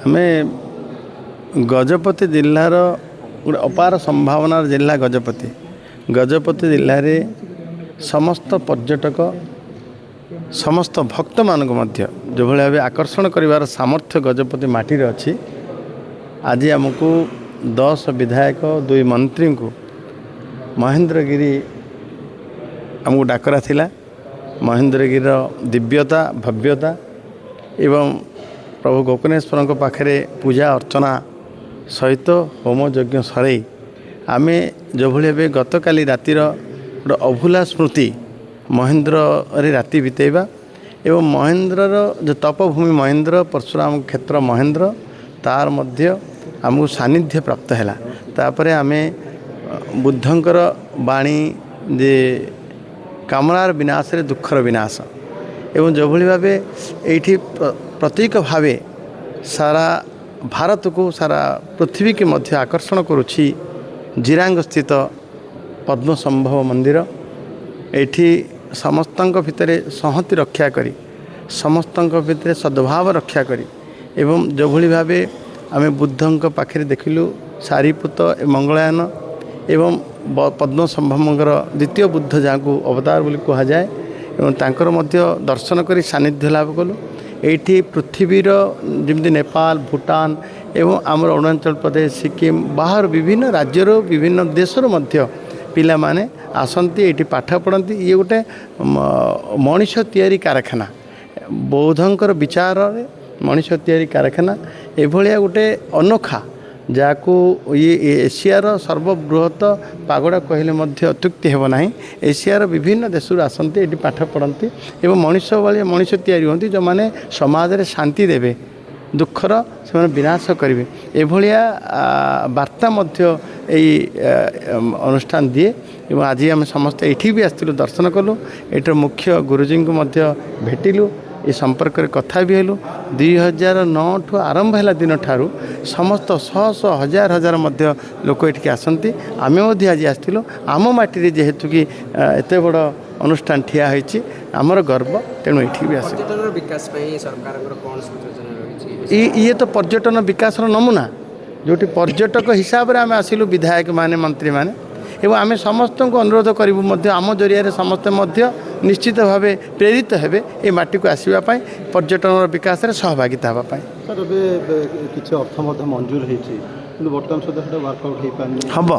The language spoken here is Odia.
ଆମେ ଗଜପତି ଜିଲ୍ଲାର ଗୋଟେ ଅପାର ସମ୍ଭାବନାର ଜିଲ୍ଲା ଗଜପତି ଜିଲ୍ଲାରେ ସମସ୍ତ ପର୍ଯ୍ୟଟକ ସମସ୍ତ ଭକ୍ତମାନଙ୍କୁ ମଧ୍ୟ ଯେଉଁଭଳି ଭାବେ ଆକର୍ଷଣ କରିବାର ସାମର୍ଥ୍ୟ ଗଜପତି ମାଟିରେ ଅଛି। ଆଜି ଆମକୁ 10 ବିଧାୟକ 2 ମନ୍ତ୍ରୀଙ୍କୁ ମହେନ୍ଦ୍ରଗିରି ଆମକୁ ଡାକରା ଥିଲା। ମହେନ୍ଦ୍ରଗିରିର ଦିବ୍ୟତା ଭବ୍ୟତା ଏବଂ ପ୍ରଭୁ ଗୋକର୍ଣ୍ଣେଶ୍ୱରଙ୍କ ପାଖରେ ପୂଜା ଅର୍ଚ୍ଚନା ସହିତ ହୋମ ଯଜ୍ଞ ସରେଇ ଆମେ ଯେଉଁଭଳି ଭାବେ ଗତକାଲି ରାତିର ଗୋଟେ ଅଭୁଲା ସ୍ମୃତି ମହେନ୍ଦ୍ରରେ ରାତି ବିତେଇବା ଏବଂ ମହେନ୍ଦ୍ରର ଯେଉଁ ତପଭୂମି ମହେନ୍ଦ୍ର ପରଶୁରାମ କ୍ଷେତ୍ର ମହେନ୍ଦ୍ର ତାର ମଧ୍ୟ ଆମକୁ ସାନ୍ନିଧ୍ୟ ପ୍ରାପ୍ତ ହେଲା। ତାପରେ ଆମେ ବୁଦ୍ଧଙ୍କର ବାଣୀ ଯେ କାମନାର ବିନାଶରେ ଦୁଃଖର ବିନାଶ ଏବଂ ଯେଉଁଭଳି ଭାବେ ଏଇଠି ପ୍ରତୀକ ଭାବେ ସାରା ଭାରତକୁ ସାରା ପୃଥିବୀକି ମଧ୍ୟ ଆକର୍ଷଣ କରୁଛି ଜିରାଙ୍ଗ ସ୍ଥିତ ପଦ୍ମସମ୍ଭବ ମନ୍ଦିର। ଏଇଠି ସମସ୍ତଙ୍କ ଭିତରେ ସଂହତି ରକ୍ଷା କରି ସମସ୍ତଙ୍କ ଭିତରେ ସଦ୍ଭାବ ରକ୍ଷା କରି ଏବଂ ଯେଉଁଭଳି ଭାବେ ଆମେ ବୁଦ୍ଧଙ୍କ ପାଖରେ ଦେଖିଲୁ ସାରିପୁତ ମଙ୍ଗଳାୟନ ଏବଂ ପଦ୍ମସମ୍ଭବଙ୍କର ଦ୍ୱିତୀୟ ବୁଦ୍ଧ ଯାହାକୁ ଅବତାର ବୋଲି କୁହାଯାଏ ଏବଂ ତାଙ୍କର ମଧ୍ୟ ଦର୍ଶନ କରି ସାନ୍ନିଧ୍ୟ ଲାଭ କଲୁ। ଏଇଠି ପୃଥିବୀର ଯେମିତି ନେପାଳ ଭୁଟାନ ଏବଂ ଆମର ଅରୁଣାଚଳ ପ୍ରଦେଶ ସିକିମ୍ ବାହାର ବିଭିନ୍ନ ରାଜ୍ୟର ବିଭିନ୍ନ ଦେଶରୁ ମଧ୍ୟ ପିଲାମାନେ ଆସନ୍ତି ଏଇଠି ପାଠ ପଢ଼ନ୍ତି। ଇଏ ଗୋଟେ ମଣିଷ ତିଆରି କାରଖାନା ବୌଦ୍ଧଙ୍କର ବିଚାରରେ ମଣିଷ ତିଆରି କାରଖାନା ଏଭଳିଆ ଗୋଟେ ଅନୋଖା ଯାହାକୁ ଏସିଆର ସର୍ବବୃହତ ପାଗୋଡ଼ା କହିଲେ ମଧ୍ୟ ଅତ୍ୟୁକ୍ତି ହେବ ନାହିଁ। ଏସିଆର ବିଭିନ୍ନ ଦେଶରୁ ଆସନ୍ତି ଏଠି ପାଠ ପଢ଼ନ୍ତି ଏବଂ ମଣିଷ ଭଳିଆ ମଣିଷ ତିଆରି ହୁଅନ୍ତି ଯେଉଁମାନେ ସମାଜରେ ଶାନ୍ତି ଦେବେ ଦୁଃଖର ସେମାନେ ବିନାଶ କରିବେ ଏଭଳିଆ ବାର୍ତ୍ତା ମଧ୍ୟ ଏଇ ଅନୁଷ୍ଠାନ ଦିଏ ଏବଂ ଆଜି ଆମେ ସମସ୍ତେ ଏଇଠି ବି ଆସିଥିଲୁ ଦର୍ଶନ କଲୁ। ଏଇଠିର ମୁଖ୍ୟ ଗୁରୁଜୀଙ୍କୁ ମଧ୍ୟ ଭେଟିଲୁ ଏ ସମ୍ପର୍କରେ କଥା ବି ହେଲୁ। 2009ଠୁ ଆରମ୍ଭ ହେଲା ଦିନଠାରୁ ସମସ୍ତ ଶହ ହଜାର ମଧ୍ୟ ଲୋକ ଏଠିକି ଆସନ୍ତି। ଆମେ ମଧ୍ୟ ଆଜି ଆସିଥିଲୁ ଆମ ମାଟିରେ ଯେହେତୁ କି ଏତେ ବଡ଼ ଅନୁଷ୍ଠାନ ଠିଆ ହୋଇଛି ଆମର ଗର୍ବ ତେଣୁ ଏଠିକି ବି ଆସିଲୁ। ବିକାଶ ପାଇଁ ସରକାରଙ୍କର କ'ଣ ଯୋଜନା ରହିଛି? ଇଏ ତ ପର୍ଯ୍ୟଟନ ବିକାଶର ନମୁନା ଯେଉଁଠି ପର୍ଯ୍ୟଟକ ହିସାବରେ ଆମେ ଆସିଲୁ ବିଧାୟକମାନେ ମନ୍ତ୍ରୀମାନେ ଏବଂ ଆମେ ସମସ୍ତଙ୍କୁ ଅନୁରୋଧ କରିବୁ ମଧ୍ୟ ଆମ ଜରିଆରେ ସମସ୍ତେ ମଧ୍ୟ ନିଶ୍ଚିତ ଭାବେ ପ୍ରେରିତ ହେବେ ଏ ମାଟିକୁ ଆସିବା ପାଇଁ ପର୍ଯ୍ୟଟନର ବିକାଶରେ ସହଭାଗିତା ହେବା ପାଇଁ। ସାର୍ ଏବେ କିଛି ଅର୍ଥ ମଧ୍ୟ ମଞ୍ଜୁର ହେଇଛି କିନ୍ତୁ ବର୍ତ୍ତମାନ ସୁଦ୍ଧା ସେଟା ୱାର୍କଆଉଟ୍ ହେଇପାରିନି। ହେବ